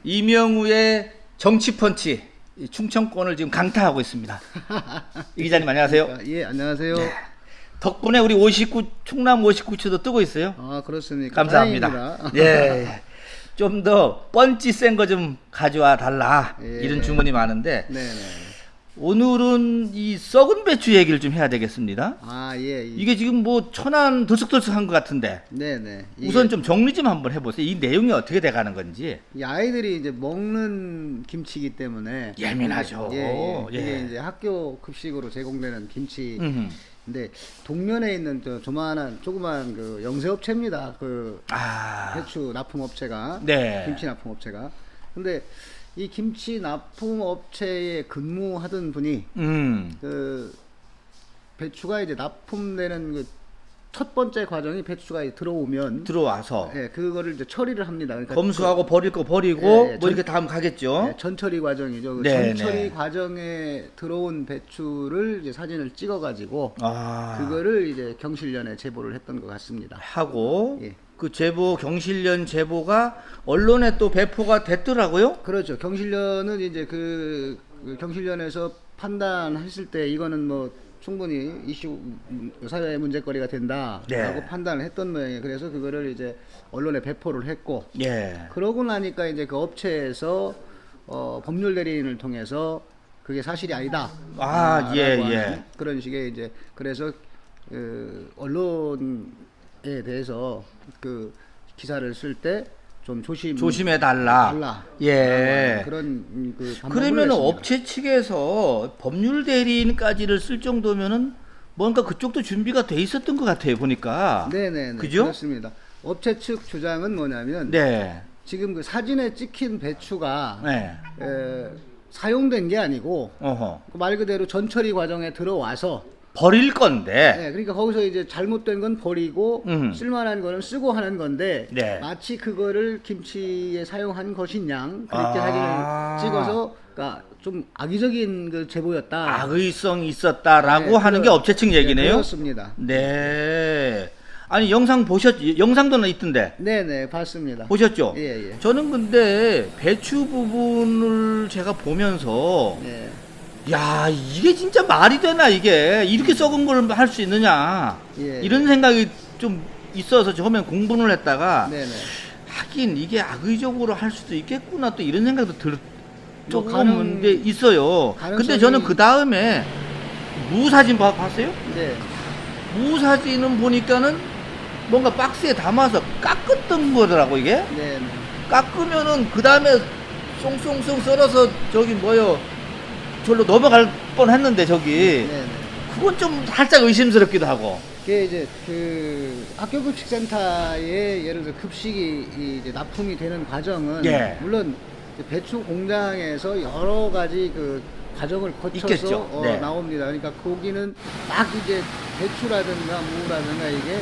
이명우의 정치펀치 이 충청권을 지금 강타하고 있습니다. 이 기자님 안녕하세요. 예, 안녕하세요. 네. 덕분에 우리 59 충남 59초도 뜨고 있어요. 아, 그렇습니까? 감사합니다. 다행입니다. 예. 좀 더 펀치 센 거 좀 가져와 달라. 예. 이런 주문이 많은데 네네. 오늘은 이 썩은 배추 얘기를 좀 해야 되겠습니다. 아, 예. 이게 지금 뭐 천안 들썩들썩한 것 같은데 네네. 우선 좀 정리 좀 한번 해보세요. 이 내용이 어떻게 돼가는 건지. 이 아이들이 이제 먹는 김치이기 때문에 예민하죠. 예, 예. 예. 이게 이제 학교 급식으로 제공되는 김치. 음흠. 근데 동면에 있는 저 조그만 그 영세업체입니다. 그 아, 배추 납품업체가. 네. 김치 납품업체가. 근데 이 김치 납품업체에 근무하던 분이 그 배추가 이제 납품되는 그 첫 번째 과정이 배추가 이제 들어오면 들어와서 예, 그거를 이제 처리를 합니다. 그러니까 검수하고 버릴 거 버리고 예, 예, 뭐 이렇게 다음 가겠죠. 네, 전처리 과정이죠. 그 네, 전처리 네. 과정에 들어온 배추를 이제 사진을 찍어가지고 아, 그거를 이제 경실련에 제보를 했던 것 같습니다. 하고 예. 그 제보 경실련 제보가 언론에 또 배포가 됐더라고요. 그렇죠. 경실련은 이제 그 경실련에서 판단했을 때 이거는 뭐 충분히 이슈 사회 문제거리가 된다라고 네. 판단을 했던 모양이에요. 그래서 그거를 이제 언론에 배포를 했고 예. 그러고 나니까 이제 그 업체에서 법률 대리인을 통해서 그게 사실이 아니다. 아, 라고 예, 하는 예. 그런 식의 이제 그래서 언론에 대해서 그 기사를 쓸 때 좀 조심해 달라. 달라. 예. 그런 그 반박을 그러면 했습니다. 업체 측에서 법률 대리인까지를 쓸 정도면은 뭔가 그쪽도 준비가 돼 있었던 것 같아요 보니까. 네네네. 그죠? 그렇습니다. 업체 측 주장은 뭐냐면 네. 지금 그 사진에 찍힌 배추가 네. 사용된 게 아니고 어허. 말 그대로 전처리 과정에 들어와서 버릴 건데. 네, 그러니까 거기서 이제 잘못된 건 버리고 쓸만한 거는 쓰고 하는 건데 네. 마치 그거를 김치에 사용한 것인 양 그렇게 아. 사진을 찍어서 그러니까 좀 악의적인 그 제보였다. 악의성이 있었다라고 네, 하는 게 업체 측 얘기네요. 네, 그렇습니다. 네. 아니 영상 영상도 있던데 네네 봤습니다. 보셨죠? 예, 예. 저는 근데 배추 부분을 제가 보면서 네. 야 이게 진짜 말이 되나 이게 이렇게 썩은 걸 할 수 있느냐 예. 이런 생각이 좀 있어서 처음엔 공부를 했다가 네네. 하긴 이게 악의적으로 할 수도 있겠구나 또 이런 생각도 뭐 조금 게 있어요. 근데 저는 그 다음에 무사진 봤어요? 네. 무사진은 보니까는 뭔가 박스에 담아서 깎았던 거더라고 이게. 네. 깎으면은 그 다음에 쏭쏭쏭 썰어서 저기 뭐요 절로 넘어갈 뻔했는데 저기 네. 그건 좀 살짝 의심스럽기도 하고. 그게 이제 그 학교 급식센터에 예를 들어 급식이 이제 납품이 되는 과정은 예. 물론 배추 공장에서 여러 가지 그 과정을 거쳐서 있겠죠. 네. 나옵니다. 그러니까 거기는 막 이제 배추라든가 무라든가 이게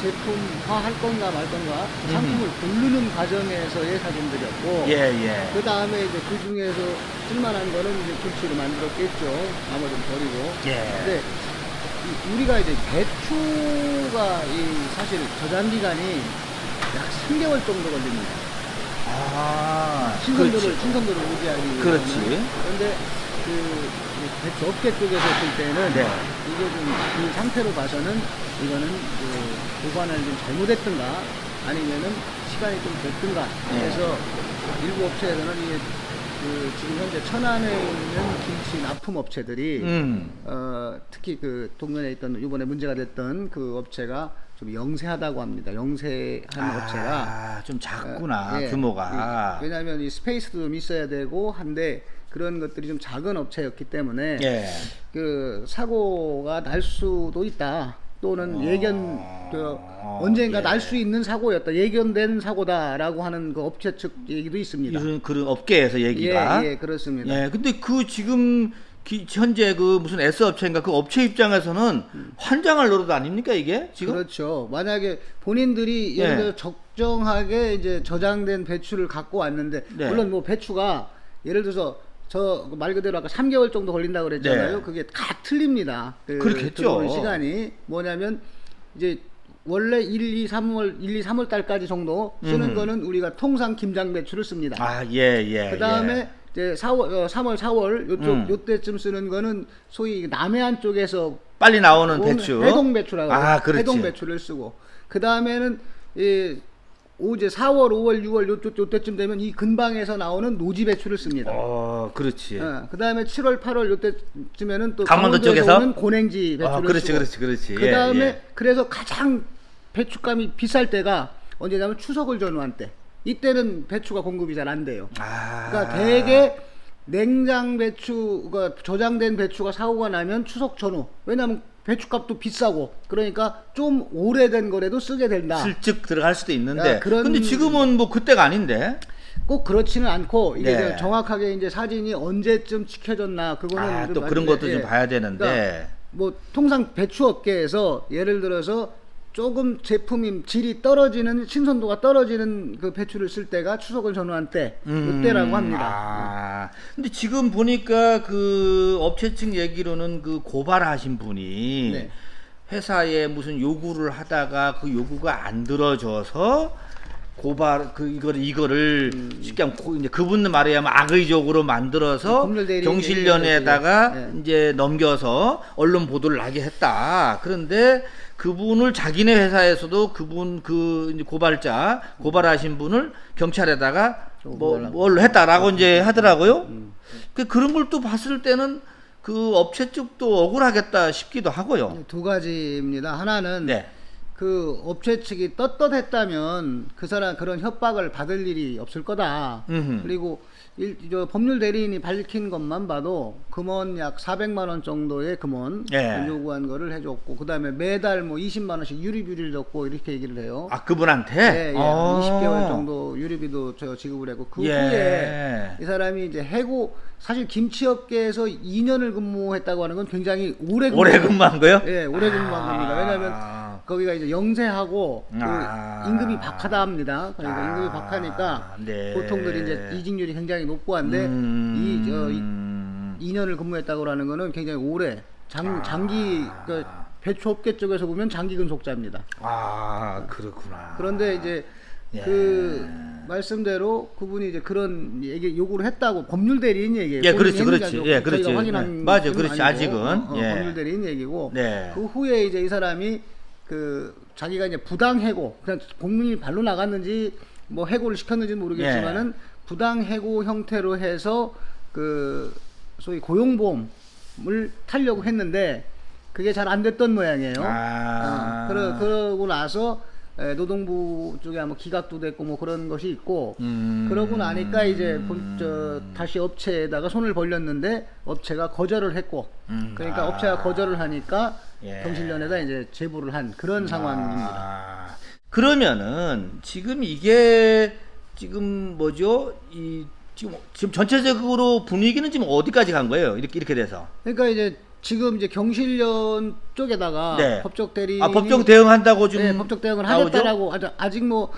제품화 할 건가 말 건가 상품을 고르는 과정에서의 사진들이었고 예. 그 다음에 이제 그 중에서 쓸만한 거는 이제 김치로 만들었겠죠. 나머지는 버리고. 예. 근데 우리가 이제 배추가 사실 저장 기간이 약 3개월 정도 걸립니다. 아, 신선도를 유지하기 위해서. 그렇지. 그런데 그 배추 업계 쪽에서 볼 때는 네. 이게 좀 그 상태로 봐서는 이거는 보관을 좀 잘못했든가 아니면은 시간이 좀 됐든가 그래서 일부 업체에서는 이게 지금 현재 천안에 있는 김치 납품 업체들이 특히 그 동면에 있던 이번에 문제가 됐던 그 업체가 좀 영세하다고 합니다. 영세한 업체가 좀 작구나 예, 규모가. 왜냐하면 이 스페이스도 좀 있어야 되고 한데 그런 것들이 좀 작은 업체였기 때문에 예. 그 사고가 날 수도 있다. 또는 언젠가 예. 날 수 있는 사고였다. 예견된 사고다라고 하는 그 업체 측 얘기도 있습니다. 이런 그런 업계에서 얘기가. 예, 그렇습니다. 예. 근데 그 지금 현재 그 무슨 S 업체인가 그 업체 입장에서는 환장할 노릇 아닙니까 이게 지금? 그렇죠. 만약에 본인들이 예를 들어 적정하게 이제 저장된 배추를 갖고 왔는데 네. 물론 뭐 배추가 예를 들어서 저 말 그대로 아까 3개월 정도 걸린다고 그랬잖아요. 네. 그게 다 틀립니다. 그렇겠죠. 들어오는 시간이 뭐냐면 이제 원래 1, 2, 3월 달까지 정도 쓰는 거는 우리가 통상 김장 배추를 씁니다. 아, 예. 그 다음에 이제 3월, 4월 요쪽 요때쯤 쓰는 거는 소위 남해안 쪽에서 빨리 나오는 배추. 해동 배추라고 아, 그렇지. 해동 배추를 쓰고 그 다음에는 이제 4월, 5월, 6월 요때쯤 되면 이 근방에서 나오는 노지 배추를 씁니다. 그렇지. 그 다음에 7월, 8월 요때쯤에는 또 강원도 강원도에서 쪽에서 오는 고냉지 배추를 쓰고 그렇지. 그 다음에 예. 그래서 가장 배추값이 비쌀 때가 언제냐면 추석을 전후한 때. 이때는 배추가 공급이 잘 안 돼요. 그러니까 대개 냉장 배추가 저장된 배추가 사고가 나면 추석 전후. 왜냐하면 배추값도 비싸고 그러니까 좀 오래된 거라도 쓰게 된다. 슬쩍 들어갈 수도 있는데. 그런- 근데 지금은 뭐 그때가 아닌데. 꼭 그렇지는 않고 이게 네. 정확하게 이제 사진이 언제쯤 찍혀졌나 그거는 또 그런 것도 좀 봐야 되는데. 그러니까 뭐 통상 배추 업계에서 예를 들어서 조금 제품이 질이 떨어지는 신선도가 떨어지는 그 배추를 쓸 때가 추석을 전후한 때 이때라고 합니다. 근데 지금 보니까 그 업체 측 얘기로는 그 고발하신 분이 네. 회사에 무슨 요구를 하다가 그 요구가 안 들어져서 고발 이거를 쉽게 하면 이제 그분 말에 의하면 악의적으로 만들어서 법률 대리인 경실련에다가 얘기를 이제 넘겨서 언론 보도를 나게 했다. 그런데 그분을 자기네 회사에서도 그분 이제 고발하신 분을 경찰에다가 뭘로 했다라고 이제 하더라고요. 그런 걸 또 봤을 때는 그 업체 쪽도 억울하겠다 싶기도 하고요. 두 가지입니다. 하나는 네. 그 업체 측이 떳떳했다면 그 사람 그런 협박을 받을 일이 없을 거다. 그리고 법률 대리인이 밝힌 것만 봐도 금원 약 400만 원 정도의 금원 예. 요구한 거를 해줬고 그 다음에 매달 뭐 20만 원씩 유류비를 줬고 이렇게 얘기를 해요. 아, 그분한테? 예. 20개월 정도 유류비도 저 지급을 했고 그 후에 이 사람이 이제 사실 김치업계에서 2년을 근무했다고 하는 건 굉장히 오래 근무한 거요? 예, 오래 근무한 겁니다. 왜냐하면 거기가 이제 영세하고 그 임금이 박하다 합니다. 그러니까 임금이 박하니까 네. 보통들이 이제 이직률이 굉장히 높고 한데 2년을 근무했다고 하는 거는 굉장히 오래 장기 그 배추업계 쪽에서 보면 장기 근속자입니다. 그렇구나. 그런데 이제 그 말씀대로 그분이 이제 그런 요구를 했다고 법률 대리인 얘기예요. 예, 그렇지. 예, 그렇지. 저희가 확인한 맞아, 그렇지. 아니고, 아직은. 예. 법률 대리인 얘기고. 네. 그 후에 이제 이 사람이 자기가 이제 부당 해고, 그냥 공문이 발로 나갔는지 뭐 해고를 시켰는지는 모르겠지만은 부당 해고 형태로 해서 소위 고용보험을 타려고 했는데 그게 잘 안 됐던 모양이에요. 그러고 나서 노동부 쪽에 아마 기각도 됐고 뭐 그런 것이 있고 그러고 나니까 이제 다시 업체에다가 손을 벌렸는데 업체가 거절을 했고 그러니까 업체가 거절을 하니까 경실련에다 이제 제보를 한 그런 상황입니다. 그러면은 지금 이게 지금 뭐죠? 지금 전체적으로 분위기는 지금 어디까지 간 거예요? 이렇게 돼서. 그러니까 이제 지금 이제 경실련 쪽에다가 법적 대리인이 법적 대응한다고 지금 법적 대응을 하겠다라고 아직 뭐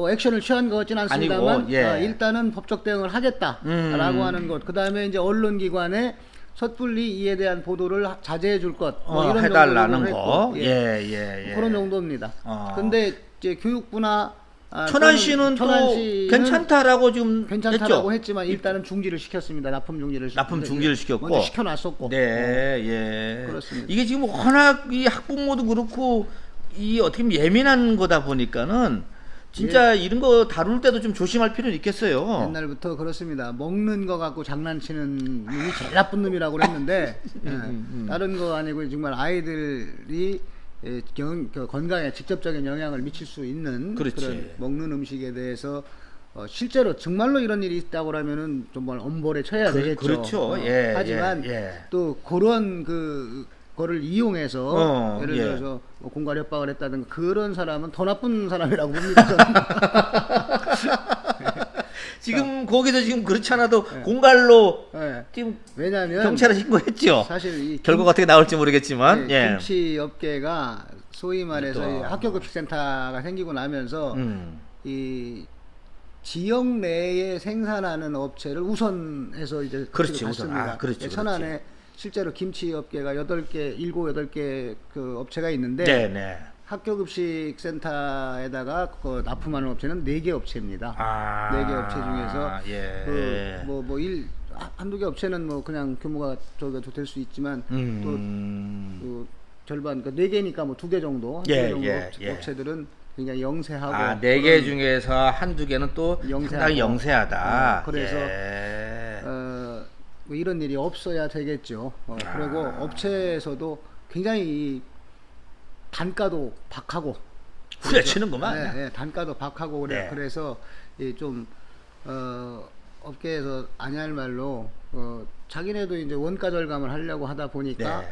액션을 취한 것 같지는 않습니다만 아니고, 일단은 법적 대응을 하겠다라고 하는 것. 그다음에 이제 언론기관에 섣불리 이에 대한 보도를 자제해 줄 것. 뭐 이런 해달라는 거. 그런 정도입니다. 근데 이제 교육부나 천안시는 또 괜찮다라고 지금 괜찮다라고 했지만 일단은 중지를 시켰습니다. 납품 중지를 시켰고 먼저 시켜놨었고. 그렇습니다. 이게 지금 워낙 이 학부모도 그렇고 이 어떻게 보면 예민한 거다 보니까는 진짜 이런 거 다룰 때도 좀 조심할 필요는 있겠어요. 옛날부터 그렇습니다. 먹는 거 갖고 장난치는 놈이 제일 나쁜 놈이라고 했는데 다른 거 아니고 정말 아이들이 건강에 직접적인 영향을 미칠 수 있는 그런 먹는 음식에 대해서 실제로 정말로 이런 일이 있다고 하면은 정말 엄벌에 쳐야 되겠죠. 그렇죠. 하지만 또 그런 거를 이용해서 예를 들어서 뭐 공갈 협박을 했다든가 그런 사람은 더 나쁜 사람이라고 봅니다. 지금 거기서 지금 그렇지 않아도 공갈로 지금 왜냐하면 경찰에 신고했죠. 사실 이 결과가 어떻게 나올지 모르겠지만 김치 업계가 소위 말해서 학교급식센터가 생기고 나면서 이 지역 내에 생산하는 업체를 우선해서 이제 갔습니다. 천안에 실제로 김치 업계가 7개 그 업체가 있는데 학교급식 센터에다가 그 납품하는 업체는 4개 업체입니다. 아, 4개 업체 중에서 예. 한두 개 업체는 뭐 그냥 규모가 저기가 될 수 있지만 또 절반 그 4개니까 뭐 2개 정도, 예, 2개 정도 예. 업체들은 굉장히 영세하고 4개 중에서 한두 개는 또 영세하고. 상당히 영세하다. 그래서 예. 뭐 이런 일이 없어야 되겠죠. 그리고 업체에서도 굉장히 이 단가도 박하고 후려치는구만. 네, 단가도 박하고 그래. 네. 그래서 좀 업계에서 아니할 말로 자기네도 이제 원가 절감을 하려고 하다 보니까 네.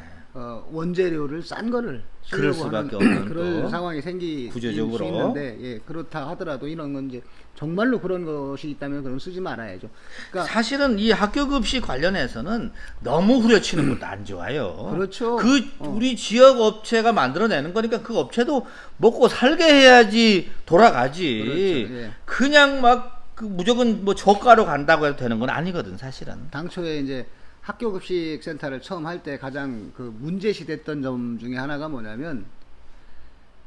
원재료를 싼 거를 그럴 쓰려고 수밖에 하는 없는 그런 또 상황이 생길 수 구조적으로. 있는데 그렇다 하더라도 이런 건 이제 정말로 그런 것이 있다면 그럼 쓰지 말아야죠. 그러니까 사실은 이 학교급식 관련해서는 너무 후려치는 것도 안 좋아요. 그렇죠. 우리 지역 업체가 만들어내는 거니까 그 업체도 먹고 살게 해야지 돌아가지. 그렇죠. 예. 그냥 막 그 무조건 뭐 저가로 간다고 해도 되는 건 아니거든, 사실은. 당초에 이제 학교급식 센터를 처음 할 때 가장 그 문제시됐던 점 중에 하나가 뭐냐면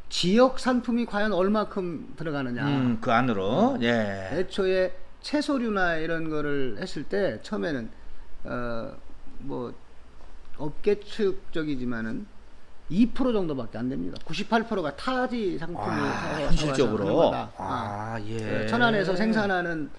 지역 상품이 과연 얼마큼 들어가느냐. 그 안으로. 예. 애초에 채소류나 이런 거를 했을 때 처음에는 뭐 업계 측적이지만은 2% 정도밖에 안 됩니다. 98%가 타지 상품을 현실적으로. 예. 천안에서 생산하는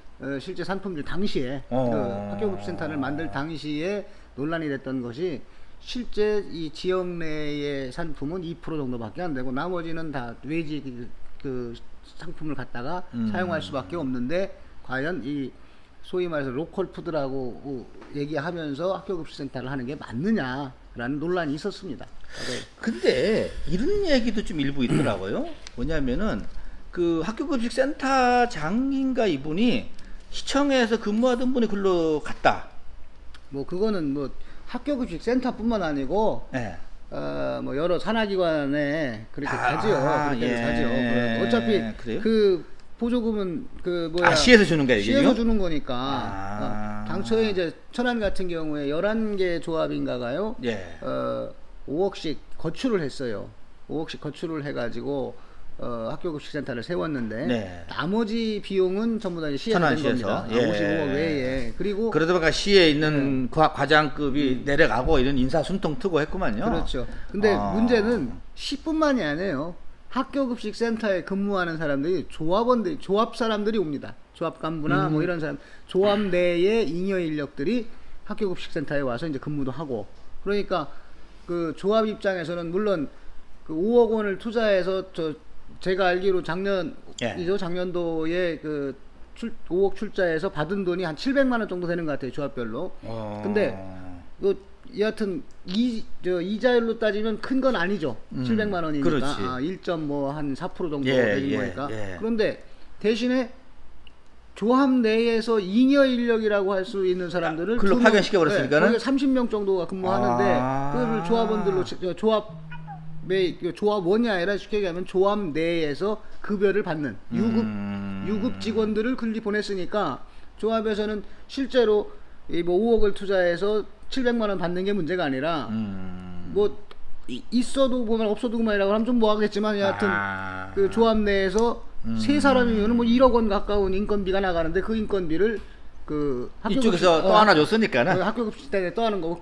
실제 상품들 당시에 그 학교급식 센터를 만들 당시에 논란이 됐던 것이 실제 이 지역 내의 상품은 2% 정도밖에 안 되고 나머지는 다 외지 그 상품을 갖다가 사용할 수밖에 없는데 과연 이 소위 말해서 로컬 푸드라고 얘기하면서 학교급식 센터를 하는 게 맞느냐라는 논란이 있었습니다. 근데 이런 얘기도 좀 일부 있더라고요. 뭐냐면은 그 학교급식 센터장인가 이분이 시청에서 근무하던 분이 글로 갔다. 뭐 그거는 뭐 학교급식 센터뿐만 아니고 예. 뭐 여러 산하기관에 그렇게 가지요. 그렇게 가지요. 어차피 그래요? 그 보조금은 그 뭐야 시에서 주는 거예요, 시에서 이게요? 주는 거니까. 당초에 이제 천안 같은 경우에 11개 조합인가가요. 예. 5억씩 거출을 했어요. 5억씩 거출을 해가지고 학교급식 센터를 세웠는데 네. 나머지 비용은 전부 다 이제 시에서 낸 천안시에서. 겁니다. 55억 외에. 그리고 그러다 보니까 시에 있는 과장급이 내려가고 이런 인사 순통 트고 했구만요. 그렇죠. 근데 문제는 시뿐만이 아니에요. 학교급식 센터에 근무하는 사람들이 조합원들, 조합 사람들이 옵니다. 조합 간부나 뭐 이런 사람, 조합 내의 잉여 인력들이 학교급식 센터에 와서 이제 근무도 하고. 그러니까 그 조합 입장에서는 물론 그 5억 원을 투자해서 제가 알기로 작년도에 그 5억 출자해서 받은 돈이 한 700만 원 정도 되는 것 같아요, 조합별로. 근데 여하튼 이자율로 따지면 큰 건 아니죠. 700만 원이니까. 그렇지. 1.4% 정도 예, 되는 예, 거니까. 예. 그런데 대신에 조합 내에서 잉여 인력이라고 할 수 있는 사람들을 글로 2명, 파견시켜 버렸으니까는? 30명 정도가 근무하는데 그걸 조합원들로 조합원이 아니라 쉽게 얘기하면 조합 내에서 급여를 받는 유급 직원들을 글리 보냈으니까 조합에서는 실제로 이 뭐 5억을 투자해서 700만 원 받는 게 문제가 아니라 뭐 있어도 그만 없어도 그만이라고 하면 좀 뭐하겠지만 여하튼 그 조합 내에서 세 사람이면 뭐 1억 원 가까운 인건비가 나가는데 그 인건비를 그 이쪽에서 또 하나 줬으니까는 학교급식 때문에 떠하는 거고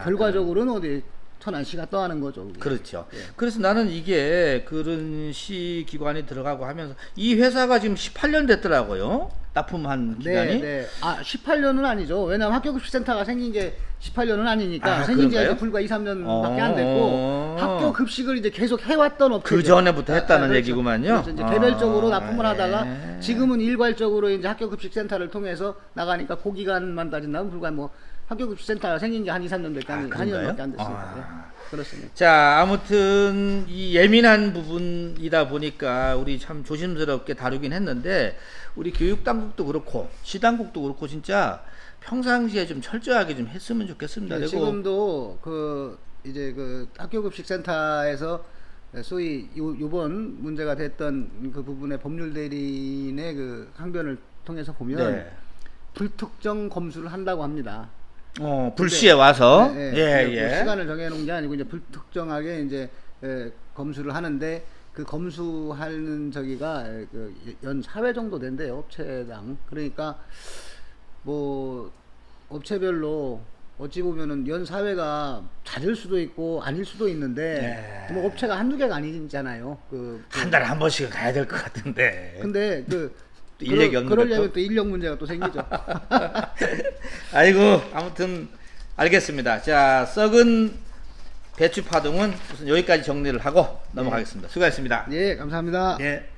결과적으로는 어디 천안시가 떠하는 거죠. 그게. 그렇죠. 예. 그래서 나는 이게 그런 시 기관이 들어가고 하면서 이 회사가 지금 18년 됐더라고요. 납품한 기간이. 네. 18년은 아니죠. 왜냐하면 학교급식 센터가 생긴 게 18년은 아니니까 생긴 지가 이제 불과 2, 3년밖에 안 됐고 학교 급식을 이제 계속 해왔던 업체죠. 그 전에부터 했다는 그렇죠. 얘기구만요. 그래서 이제 개별적으로 납품을 하다가 지금은 일괄적으로 이제 학교급식 센터를 통해서 나가니까 그 기간만 따진다면 불과 뭐 학교급식 센터가 생긴 게 한 2, 3년밖에 안 됐으니까. 네. 그렇습니다. 자, 아무튼 이 예민한 부분이다 보니까 우리 참 조심스럽게 다루긴 했는데 우리 교육당국도 그렇고 시당국도 그렇고 진짜 평상시에 좀 철저하게 좀 했으면 좋겠습니다. 네, 그리고 지금도 그 이제 그 학교급식 센터에서 소위 요번 문제가 됐던 그 부분의 법률 대리인의 그 항변을 통해서 보면 불특정 검수를 한다고 합니다. 불시에 와서 시간을 정해놓은 게 아니고 이제 불특정하게 이제 검수를 하는데 그 검수하는 저기가 연 4회 정도 된대요, 업체당. 그러니까 뭐 업체별로 어찌 보면은 연 4회가 잦을 수도 있고 아닐 수도 있는데 뭐 업체가 한두 개가 아니잖아요. 한 달에 한 번씩은 가야 될 것 같은데. 근데 인력이 없는 그러려면 것도? 또 인력 문제가 또 생기죠. 아이고, 아무튼 알겠습니다. 자, 썩은 배추 파동은 우선 여기까지 정리를 하고 넘어가겠습니다. 수고하셨습니다. 예, 감사합니다. 예.